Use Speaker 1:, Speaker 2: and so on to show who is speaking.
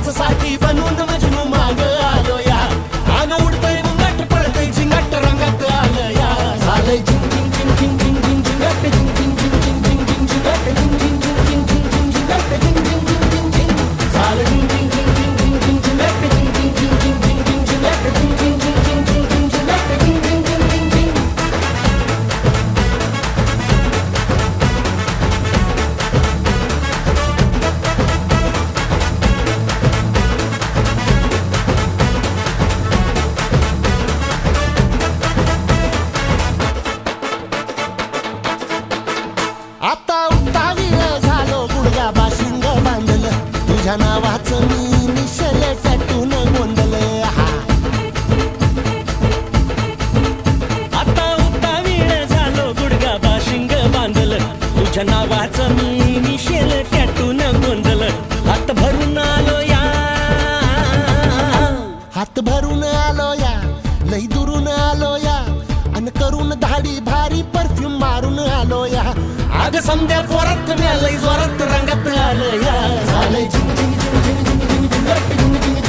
Speaker 1: त्याच साठी बनून मजनू माग आलो या आग उडतय मुंगाट पळतय झिंगाट रंगात आलं या झालंय झिंग झिंग झिंग झिंग झिंग झिंग झिंगाट झिंग झिंग झिंग झिंग झिंग झिंग झिंगाट झिंग झिंग झिंग झिंग झिंग झिंग झिंगाट झिंग झिंग झिंग झिंग झिंग झालं झिंग झिंग झिंग झिंग झिंग झिंग झिंगाट झिंग झिंग झिंग झिंग झिंग झिंग झिंगाट झिंग झिंग झिंग झिंग झिंग झिंग झिंग झिंगाट झिंग झिंग झिंग झिंग झिंग आता उतावीळ झालो गुडघा बाशिंग बांधलं तुझ्या नावाचं मी निशल टॅटून गोंधलं
Speaker 2: आता उतावीळ झालो गुडघा बाशिंग बांधलं तुझ्या नावाचं मी निशेल टॅटून गोंधलं हात भरून आलो या
Speaker 1: हात भरून आलो या लई दुरून आलो या अन करून धाडी भारी परफ्यूम मारून आलो या आग समद्या जोरात लई जोरात रंगात आलं या झालंय झिंग झिंग झिंग झिंग झिंग झिंग झिंग झिंग झिंग झिंग